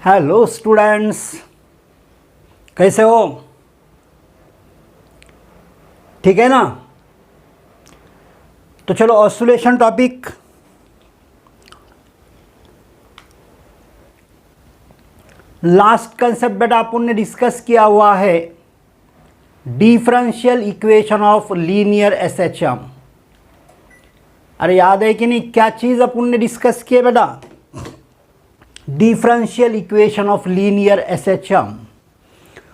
Hello students, कैसे हो? ठीक है ना? तो चलो ऑसिलेशन टॉपिक। लास्ट कंसेप्ट बेटा अपन ने डिस्कस किया हुआ है differential equation of linear SHM. अरे याद है कि नहीं? क्या चीज अपन ने डिस्कस किया बेटा? Differential equation of linear SHM.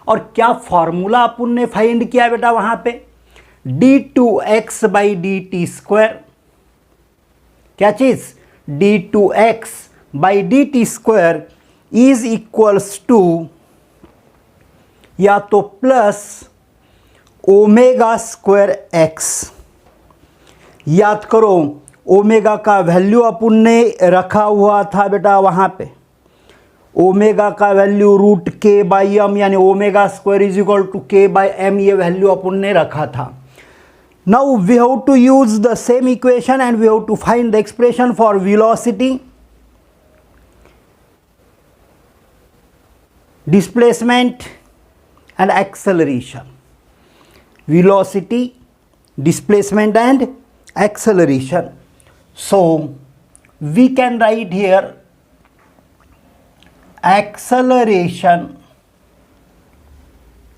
और क्या फॉर्मूला अपन ने फाइंड किया बेटा वहां पे? d2x by d t square. क्या चीज? d2x by d t square is equals to या तो प्लस ओमेगा स्क्वायर एक्स। याद करो, ओमेगा का वैल्यू अपन ने रखा हुआ था बेटा वहां पे। ओमेगा का वैल्यू रूट के बाई एम, यानी omega square is equal to k by m, ये वैल्यू अपन ने रखा था। Now we have to use the same equation and we have to find the expression for velocity, displacement and acceleration. Velocity, displacement and acceleration. So we can write here acceleration,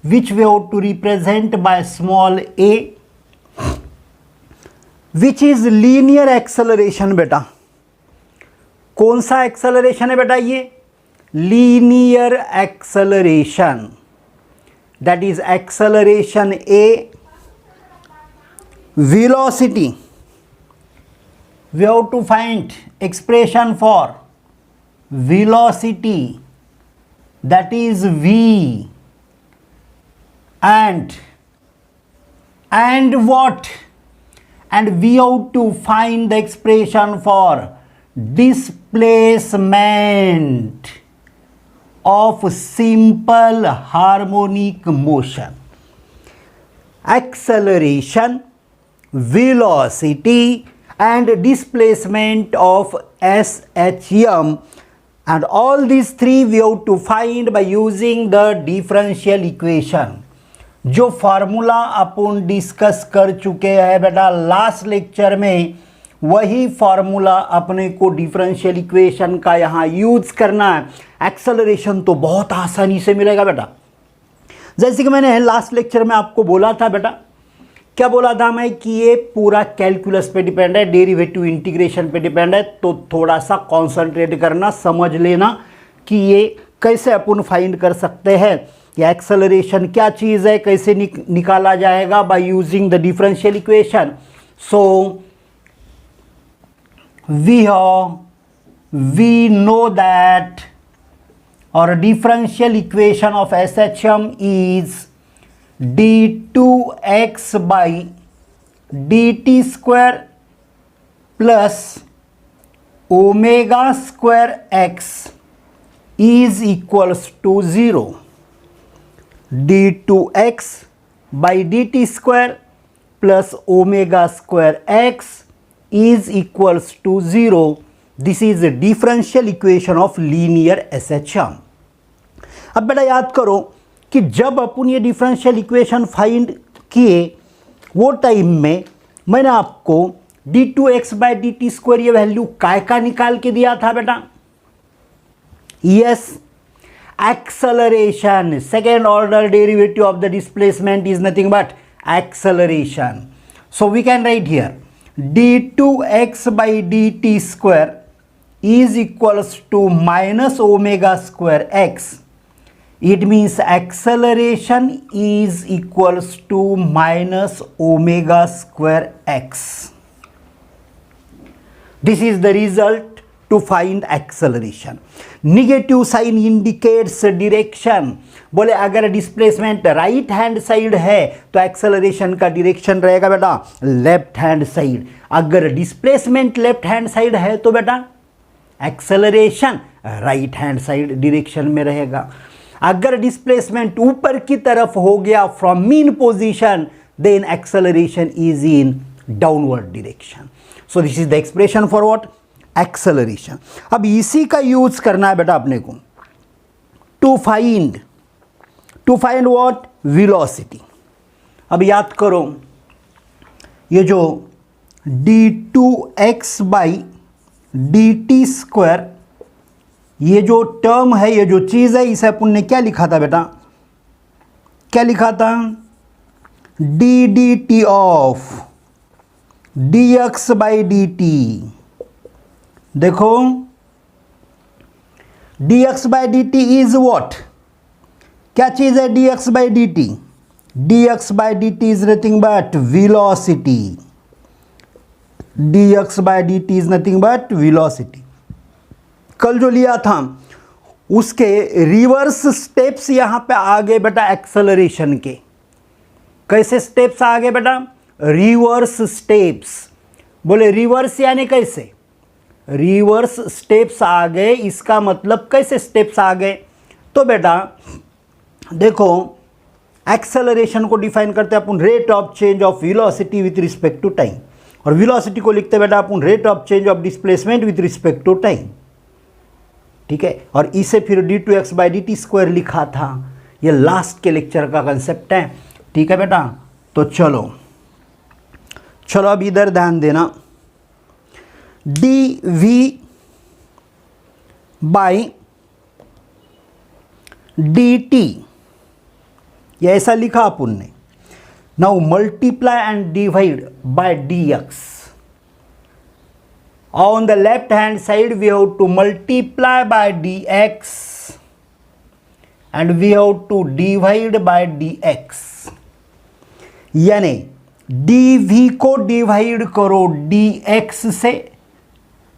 which we have to represent by small a, which is linear acceleration बेटा। कौन सा acceleration है बेटा? ये linear acceleration, that is acceleration A. Velocity, we have to find expression for velocity, that is V, and what? And we have to find the expression for displacement of simple harmonic motion. Acceleration, velocity and displacement of SHM, and all these three we have to find by using the differential equation. जो formula अपन discuss कर चुके हैं बेटा last lecture में, वही formula अपने को differential equation का यहाँ यूज करना है। एक्सेलरेशन तो बहुत आसानी से मिलेगा बेटा। जैसे कि मैंने लास्ट लेक्चर में आपको बोला था बेटा, क्या बोला था मैं कि ये पूरा कैलकुलस पे डिपेंड है, डेरिवेटिव इंटीग्रेशन पे डिपेंड है। तो थोड़ा सा कॉन्सेंट्रेट करना, समझ लेना कि ये कैसे अपन फाइंड कर सकते हैं, या एक्सेलरेशन क्या चीज़ है, कैसे निकाला जाएगा by using the differential equation. So we know that our differential equation of SHM is d2x by dt square plus omega square x is equals to 0. d2x by dt square plus omega square x is equals to 0. This is a differential equation of linear SHM. अब बेटा याद करो कि जब अपन ये differential equation find किए वो time में मैंने आपको d2x by d t square ये वैल्यू काय का निकाल के दिया था बेटा? Yes, acceleration, second order derivative of the displacement is nothing but acceleration. So we can write here d2x by dt square is equals to minus omega square x. It means acceleration is equals to minus omega square x. This is the result to find acceleration. Negative sign indicates direction. बोले अगर displacement right hand side है तो acceleration का direction रहेगा बेटा left hand side. अगर displacement left hand side है तो बेटा acceleration right hand side direction में रहेगा। अगर डिस्प्लेसमेंट ऊपर की तरफ हो गया from mean position, then acceleration is in downward direction. So this is the expression for what? Acceleration. अब इसी का यूज करना है बेटा अपने को. To find what, velocity. अब याद करो, ये जो d2x बाई dt स्क्वायर, ये जो टर्म है, ये जो चीज़ है, इसे अपन ने क्या लिखा था बेटा, क्या लिखा था, dt of dx by dt। देखो dx by dt is what, क्या चीज है dx by dt, dx by dt is nothing but velocity, dx by dt is nothing but velocity. कल जो लिया था उसके रिवर्स स्टेप्स यहां पे आ गए बेटा एक्सेलरेशन के। कैसे स्टेप्स आ गए बेटा, रिवर्स स्टेप्स। बोले रिवर्स यानी कैसे, रिवर्स स्टेप्स आ गए, इसका मतलब कैसे स्टेप्स आ गए। तो बेटा देखो, एक्सेलरेशन को डिफाइन करते हैं अपन rate of change of velocity with respect to time, और वेलोसिटी को लिखते हैं बेटा अपन rate of change of displacement with respect to time. ठीक है, और इसे फिर d2x बाई dt स्क्वायर लिखा था। ये लास्ट के लेक्चर का कंसेप्ट है। ठीक है बेटा, तो चलो अब इधर ध्यान देना, dv बाई dt, ये ऐसा लिखा अपन ने। Now multiply and divide by dx। On the left hand side we have to multiply by dx and we have to divide by dx, यानी dv को डिवाइड करो dx से,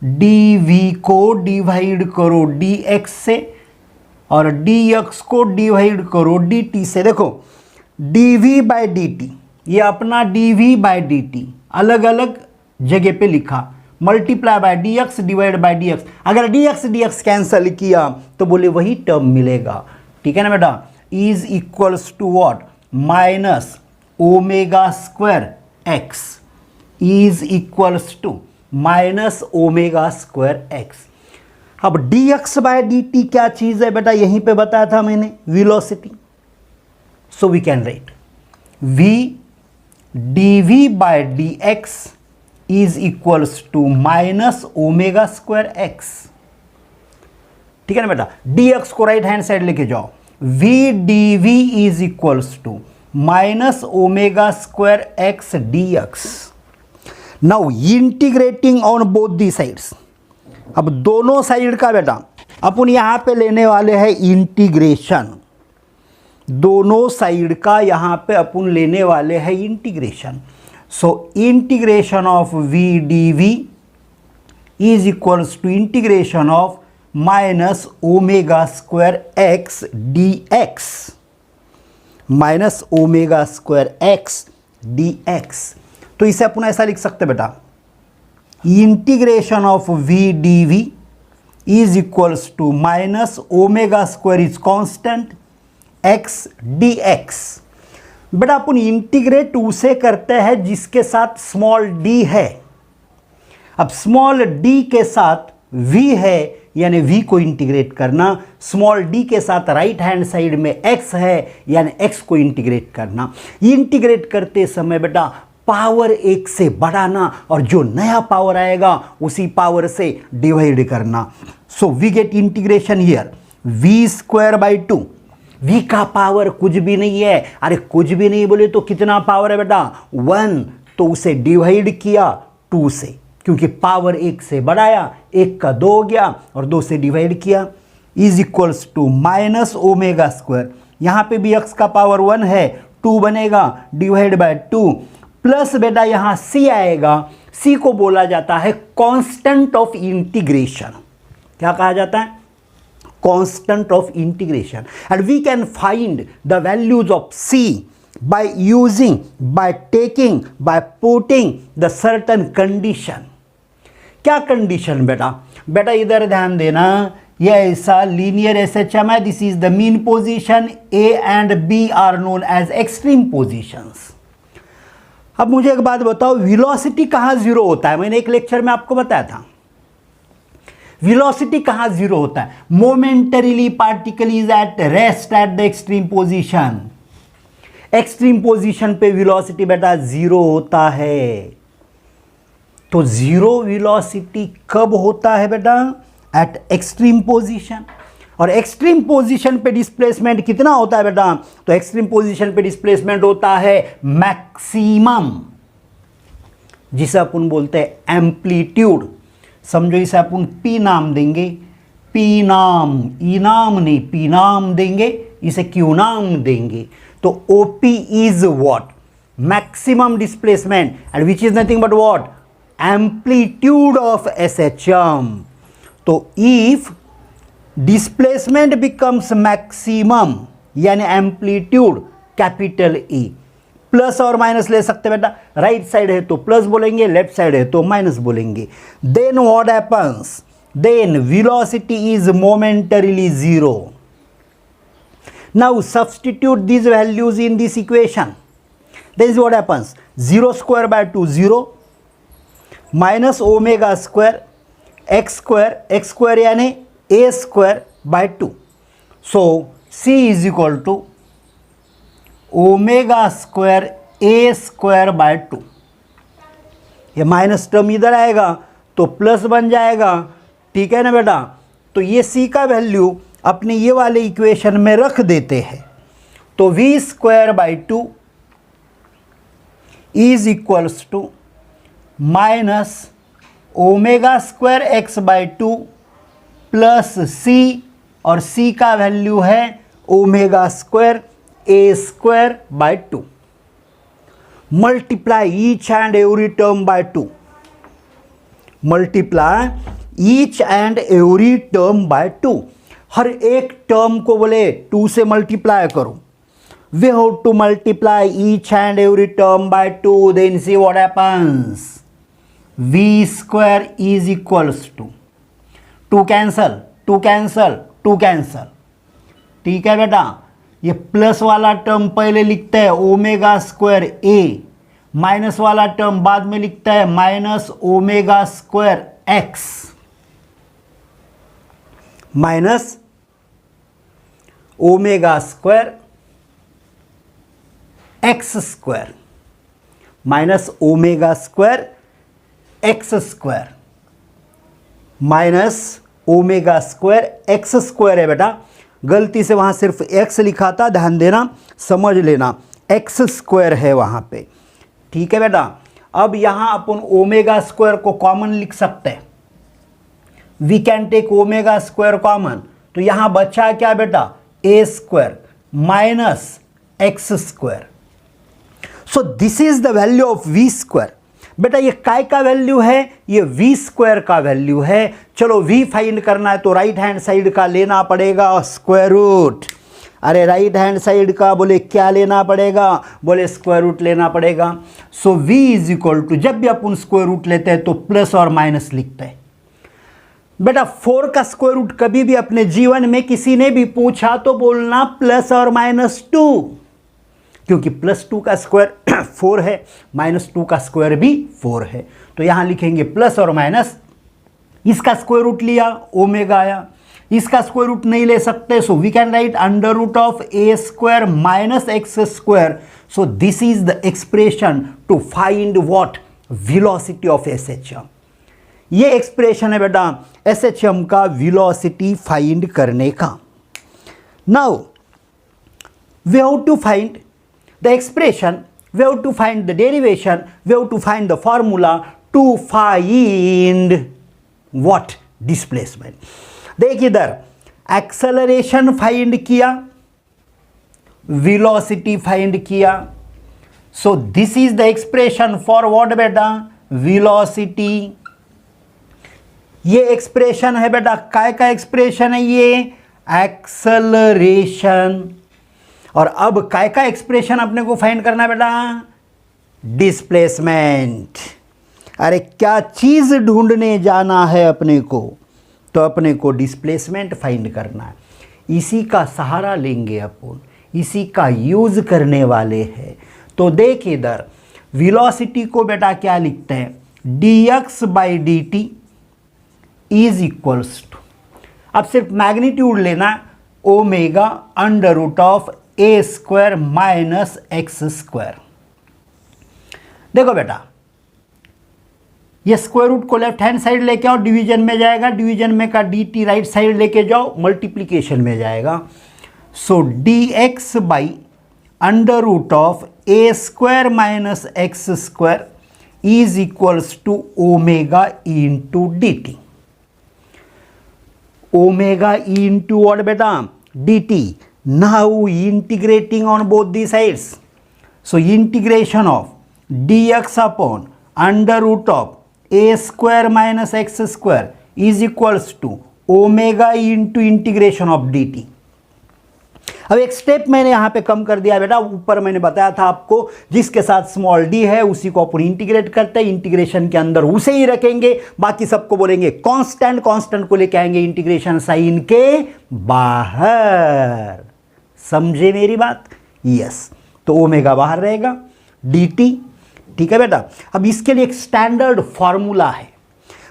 dv को divide करो dx से, और dx को divide करो dt से। देखो dv बाई dt, ये अपना dv बाई dt अलग अलग जगह पे लिखा, multiply by dx divide by dx। अगर dx कैंसिल किया तो बोले वही टर्म मिलेगा। ठीक है ना बेटा, is equals to what, minus omega square x, is equals to minus omega square x। अब dx बाय dt क्या चीज है बेटा, यहीं पे बताया था मैंने, velocity. So we can write v dv by dx is equals to minus omega square x। ठीक है ना बेटा, dx को राइट हैंड साइड लेके जाओ, v dv is equals to minus omega square x dx। Now integrating on both the sides. अब दोनों side का बेटा अपन यहां पे लेने वाले हैं इंटीग्रेशन, दोनों साइड का यहां पे अपन लेने वाले हैं integration. So integration of v dv is equals to integration of minus omega square x dx, minus omega square x dx। तो इसे अपन ऐसा लिख सकते बेटा, integration of v dv is equals to minus omega square is constant x dx। बेटा अपन integrate उसे करते हैं जिसके साथ स्मॉल d है। अब स्मॉल d के साथ v है, यानी v को इंटीग्रेट करना, स्मॉल d के साथ राइट हैंड साइड में x है, यानी x को इंटीग्रेट करना। इंटीग्रेट करते समय बेटा पावर 1 से बढ़ाना, और जो नया पावर आएगा उसी पावर से डिवाइड करना। So we get integration here v square by 2। v का पावर कुछ भी नहीं है, अरे कुछ भी नहीं बोले तो कितना पावर है बेटा 1, तो उसे डिवाइड किया 2 से, क्योंकि पावर 1 से बढ़ाया, 1 का 2 हो गया और 2 से डिवाइड किया, is equals to minus omega square. यहाँ पे भी x का पावर 1 है, 2 बनेगा, डिवाइड बाय 2, प्लस बेटा यहाँ c आएगा। c को बोला जाता है कांस्टेंट ऑफ इंटीग्रेशन। क्या कहा जाता है, constant of integration, and we can find the values of c by using, by taking, by putting the certain condition। क्या कंडीशन बेटा, बेटा इधर ध्यान देना, यह ऐसा लीनियर SHM है, this is the mean position, a and b are known as extreme positions। अब मुझे एक बात बताओ, वेलोसिटी कहाँ जीरो होता है, मैंने एक लेक्चर में आपको बताया था, वेलोसिटी कहाँ जीरो होता है? Momentarily particle is at rest at the extreme position. Extreme position पे वेलोसिटी बेटा जीरो होता है। तो जीरो वेलोसिटी कब होता है बेटा? Eight extreme position. और एक्सट्रीम पोजीशन पे डिस्प्लेसमेंट कितना होता है बेटा? तो एक्सट्रीम पोजीशन पे डिस्प्लेसमेंट होता है मैक्सिमम, जिसे अपन बोलते हैं एम्पलीट्यूड। समझो इसे अपन पी नाम देंगे, पी नाम, ई नाम नहीं, पी नाम देंगे, इसे क्यू नाम देंगे। तो OP is what? Maximum displacement, and which is nothing but what? Amplitude of SHM. तो इफ डिस्प्लेसमेंट बिकम्स मैक्सिमम यानी एम्पलीट्यूड कैपिटल ई, प्लस और माइनस ले सकते बेटा, राइट साइड है तो प्लस बोलेंगे, लेफ्ट साइड है तो माइनस बोलेंगे। Then what happens? Then velocity is momentarily zero. Now substitute these values in this equation. This is what happens. 0 square by 2 0 minus omega square x square यानी a square by 2. So c is equal to omega square A square by 2। ये minus term इधर आएगा तो plus बन जाएगा, ठीक है ना बेटा? तो ये सी का वैल्यू अपने ये वाले इक्वेशन में रख देते हैं। तो V square by 2 is equals to minus omega square X by 2 plus C, और सी का वैल्यू है omega square A square by 2। Multiply each and every term by 2। Multiply each and every term by 2। हर एक term को बोले 2 से multiply करो। We have to multiply each and every term by 2, then see what happens. V square is equals to 2 cancel, 2 cancel, 2 cancel, ठीक है बेटा? ये प्लस वाला टर्म पहले लिखता है ओमेगा स्क्वायर ए, माइनस वाला टर्म बाद में लिखता है minus omega square x, minus omega square x square, minus omega square x square, minus omega square x square है बेटा। गलती से वहाँ सिर्फ x लिखा था, ध्यान देना, समझ लेना, एक्स स्क्वायर है वहाँ पे, ठीक है बेटा? अब यहाँ अपन ओमेगा स्क्वायर को कॉमन लिख सकते हैं। We can take omega square common, तो यहाँ बचा क्या बेटा? A square minus x square. So this is the value of v square. बेटा ये काय का वैल्यू है? ये वी स्क्वायर का वैल्यू है। चलो वी फाइंड करना है तो राइट हैंड साइड का लेना पड़ेगा स्क्वायर रूट। अरे राइट हैंड साइड का बोले क्या लेना पड़ेगा? बोले स्क्वायर रूट लेना पड़ेगा। So v is equal to, जब भी अपन स्क्वायर रूट लेते हैं तो प्लस और माइनस लिखते हैं। बेटा 4 का स्क्वायर रूट कभी भी अपने जीवन में किसी ने भी पूछा तो बोलना प्लस और माइनस 2, क्योंकि प्लस 2 का स्क्वायर 4 है, माइनस 2 का स्क्वायर भी 4 है। तो यहाँ लिखेंगे प्लस और माइनस। इसका स्क्वायर रूट लिया, ओमेगा आया। इसका स्क्वायर रूट नहीं ले सकते, so we can write under root of a square minus x square. So this is the expression to find what? Velocity of SHM. ये एक्सप्रेशन है बेटा एसएचएम का वेलोसिटी फाइंड करने का। Now we have to find the expression, we have to find the derivation, we have to find the formula to find what? Displacement. देख इधर, acceleration find किया, velocity find किया, so this is the expression for what बेटा? Velocity. ये expression है बेटा, काय का expression है ये? Acceleration. और अब काय का एक्सप्रेशन अपने को फाइंड करना बेटा? डिस्प्लेसमेंट। अरे क्या चीज ढूंढने जाना है अपने को? तो अपने को डिस्प्लेसमेंट फाइंड करना है। इसी का सहारा लेंगे अपन, इसी का यूज करने वाले हैं। तो देख इधर, वेलोसिटी को बेटा क्या लिखते हैं? dx by dt is equals to, अब सिर्फ मैग्नीट्यूड लेना, omega under root of a square minus x square. देखो बेटा, ये स्क्वायर रूट को लेफ्ट हैंड साइड लेके आओ, डिवीजन में जाएगा, डिवीजन में का डी टी राइट साइड लेके जाओ, मल्टीप्लीकेशन में जाएगा। So d x by under root of a square minus x square is equals to omega e into d t. Omega e into what बेटा? D t. Now integrating on both the sides, so integration of dx upon under root of a square minus x square is equals to omega into integration of dt। अब एक step मैंने यहां पे कम कर दिया बेटा, ऊपर मैंने बताया था आपको जिसके साथ स्मॉल d है उसी को अपन इंटीग्रेट करते हैं, इंटीग्रेशन के अंदर उसे ही रखेंगे, बाकी सबको बोलेंगे कांस्टेंट, कांस्टेंट को लेके आएंगे इंटीग्रेशन साइन के बाहर। समझे मेरी बात? यस, तो ओमेगा बाहर रहेगा, dt। ठीक है बेटा, अब इसके लिए एक स्टैंडर्ड फॉर्मूला है,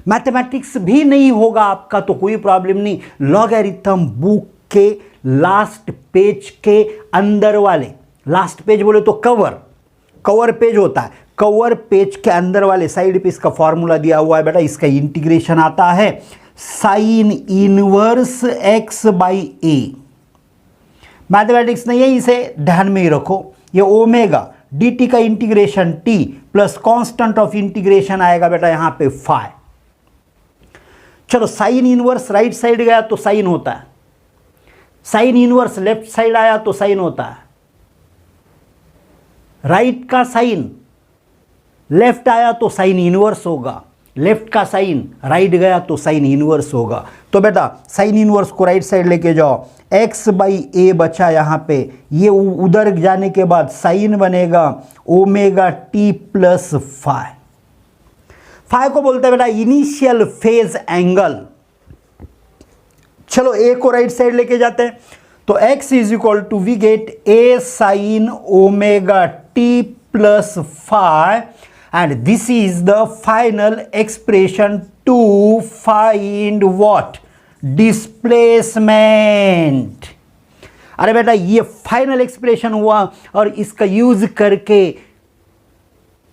मैथमेटिक्स भी नहीं होगा आपका तो कोई प्रॉब्लम नहीं, लॉगरिथम बुक के लास्ट पेज के अंदर वाले, लास्ट पेज बोले तो कवर पेज होता है, कवर पेज के अंदर वाले साइड पे इसका फॉर्मूला दिया हुआ है बेटा। इसका इंटीग्रेशन आता है sine inverse x by A. Mathematics नहीं है, इसे ध्यान में ही रखो। ये ओमेगा dt का integration t plus constant of integration आएगा बेटा यहां पे फाई। चलो, साइन इनवर्स राइट साइड गया तो साइन होता है, साइन इनवर्स लेफ्ट साइड आया तो साइन होता है, राइट का साइन लेफ्ट आया तो साइन इनवर्स होगा, लेफ्ट का साइन राइट गया तो साइन इनवर्स होगा। तो बेटा साइन इनवर्स को राइट साइड लेके जाओ, x बाई ए बचा यहाँ पे, ये उधर जाने के बाद साइन बनेगा omega t plus phi. Phi को बोलते हैं बेटा इनिशियल फेज एंगल। चलो ए को राइट साइड लेके जाते हैं, तो x is equal to we get a sine omega t plus phi and this is the final expression to find what? Displacement। अरे बेटा ये फाइनल एक्सप्रेशन हुआ और इसका यूज करके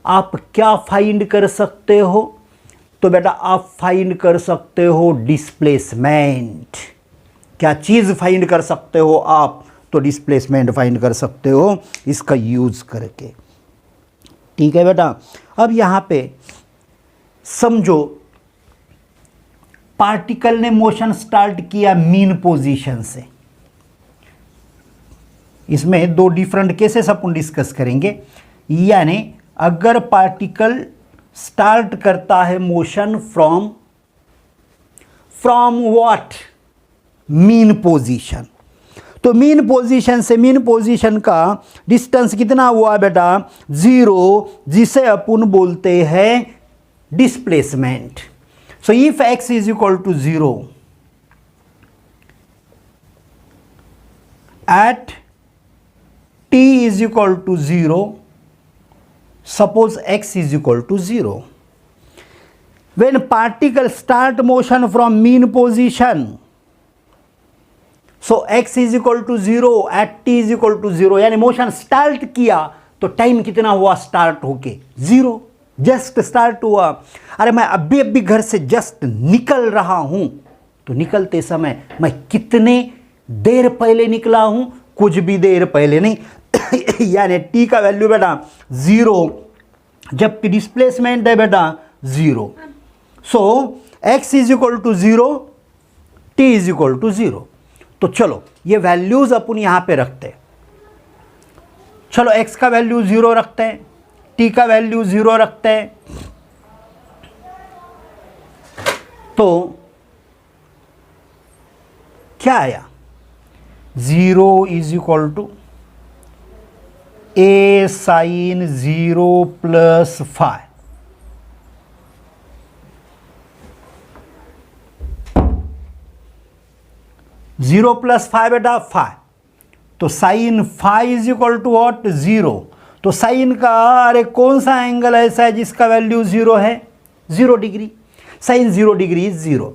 आप क्या फाइंड कर सकते हो? तो बेटा आप फाइंड कर सकते हो डिस्प्लेसमेंट। क्या चीज फाइंड कर सकते हो आप? तो डिस्प्लेसमेंट फाइंड कर सकते हो इसका यूज करके। ठीक है बेटा, अब यहां पे समझो पार्टिकल ने मोशन स्टार्ट किया मीन पोजीशन से। इसमें दो डिफरेंट केसेस अपन डिस्कस करेंगे, यानी अगर पार्टिकल स्टार्ट करता है motion from what? Mean position. तो मीन पोजीशन से मीन पोजीशन का डिस्टेंस कितना हुआ बेटा? 0, जिसे अपन बोलते हैं displacement. So if x is equal to 0 at t is equal to 0, suppose x is equal to 0, when particle start motion from mean position, so x is equal to 0 at t is equal to 0, यानी motion start किया तो time कितना हुआ start होके? 0, just start हुआ। अरे मैं अभी घर से जस्ट निकल रहा हूं, तो निकलते समय मैं कितने देर पहले निकला हूं? कुछ भी देर पहले नहीं यानी t का वैल्यू बेटा 0, जबकि डिस्प्लेसमेंट है बेटा 0। So x is equal to 0, t is equal to 0। तो चलो ये वैल्यूज अपन यहां पे रखते हैं। चलो x का वैल्यू 0 रखते हैं, t का वैल्यू 0 रखते हैं। तो क्या आया? 0 is equal to a sine 0 plus phi. Zero plus five बेटा 5, तो sine five is equal to what? 0। तो साइन का अरे कौन सा एंगल ऐसा है जिसका वैल्यू 0 है? 0 डिग्री। Sign 0 degree is 0।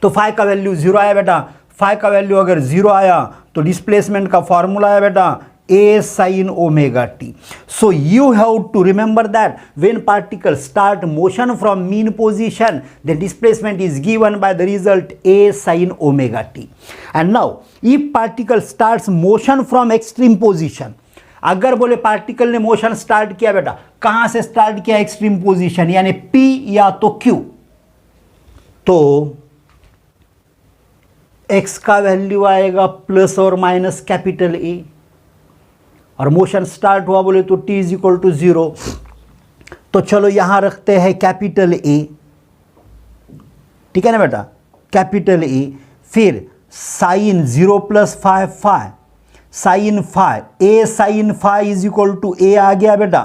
तो फाई का वैल्यू 0 आया बेटा, फाई का वैल्यू अगर 0 आया तो डिस्प्लेसमेंट का फॉर्मूला है बेटा a sin omega t. So you have to remember that when particles start motion from mean position, the displacement is given by the result a sin omega t. And now if particle starts motion from extreme position, अगर बोले particle ने motion start किया बेटा, कहां से start किया? Extreme position यानी P या तो Q, तो x का वैल्यू आएगा प्लस और माइनस कैपिटल A, और मोशन स्टार्ट हुआ बोले तो t इज इक्वल टू 0, तो चलो यहां रखते हैं कैपिटल A, ठीक है ना बेटा, कैपिटल A, फिर sine 0 plus 5 five, sine 5, a sine 5 is equal to a आ गया बेटा।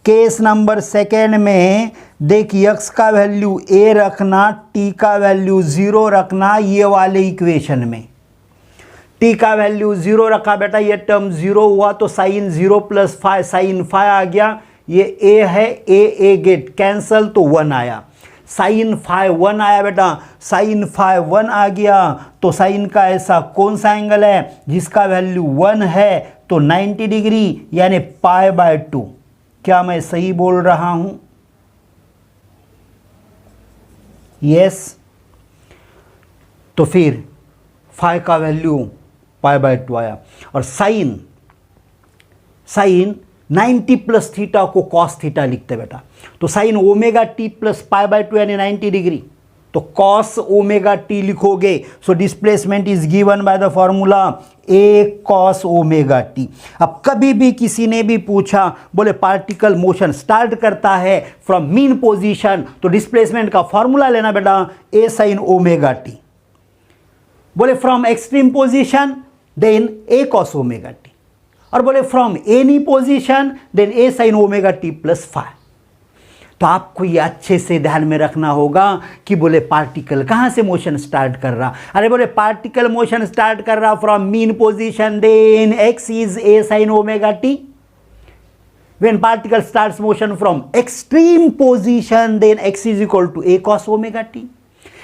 केस नंबर सेकेंड में देख x का वैल्यू a रखना, t का वैल्यू 0 रखना, ये वाले इक्वेशन में t का वैल्यू 0 रखा बेटा, ये टर्म 0 हुआ तो साइन 0 प्लस 5 साइन 5 आ गया, ये a है, a गेट कैंसल तो 1 आया, साइन 5 1 आया बेटा, साइन 5 1 आ गया, तो साइन का ऐसा कौन सा एंगल है जिसका वैल्यू 1 है, तो 90 डिग्री यानी π/2। क्या मैं सही बोल रहा हूं? यस। तो फिर फाई का वैल्यू π/2 आया, और साइन 90 प्लस थीटा को कॉस थीटा लिखते बेटा, तो साइन ओमेगा टी प्लस π/2 यानी 90 डिग्री, तो कॉस ओमेगा टी लिखोगे, so displacement is given by the formula a cos omega T. अब कभी भी किसी ने भी पूछा, बोले पार्टिकल मोशन स्टार्ट करता है फ्रॉम मीन पोजीशन, तो डिस्प्लेसमेंट का फॉर्मूला लेना बेटा a sin ओमेगा टी, बोले from extreme position then a cos omega t, और बोले from any position then a sin omega t plus 5। तो आपको ये अच्छे से ध्यान में रखना होगा कि बोले पार्टिकल कहां से मोशन स्टार्ट कर रहा, अरे बोले पार्टिकल मोशन स्टार्ट कर रहा from mean position then x is a sin omega t, when particle starts motion from extreme position then x is equal to a cos omega t,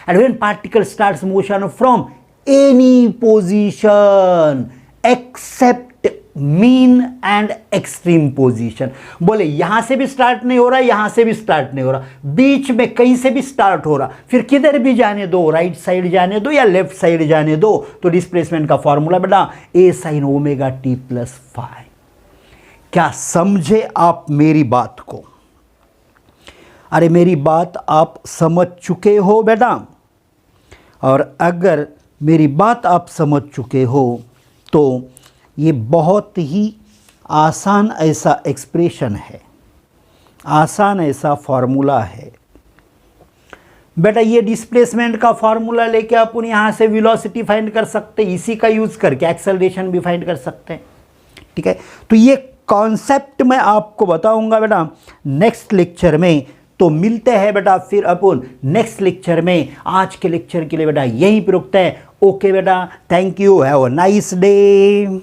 and when particle starts motion from any position except mean and extreme position, बोले यहां से भी start नहीं हो रहा, यहां से भी स्टार्ट नहीं हो रहा, बीच में कहीं से भी स्टार्ट हो रहा, फिर किधर भी जाने दो, राइट साइड जाने दो या लेफ्ट साइड जाने दो, तो डिस्प्लेसमेंट का फॉर्मूला बेटा a sin omega t plus 5। क्या समझे आप मेरी बात को? अरे मेरी बात आप समझ चुके हो बेटा, और अगर मेरी बात आप समझ चुके हो तो ये बहुत ही आसान ऐसा एक्सप्रेशन है, आसान ऐसा फॉर्मूला है बेटा। ये डिस्प्लेसमेंट का फॉर्मूला लेके अपन यहाँ से वेलोसिटी फाइंड कर सकते हैं, इसी का यूज़ करके एक्सेलरेशन भी फाइंड कर सकते हैं, ठीक है। तो ये कॉन्सेप्ट मैं आपको बताऊंगा बेटा नेक्स्ट लेक्चर में, तो मिलते हैं बेटा फिर अपन नेक्स्ट लेक्चर में। आज के लेक्चर के लिए बेटा यहीं पर रुकते हैं। ओके बेटा, thank you, have a nice day.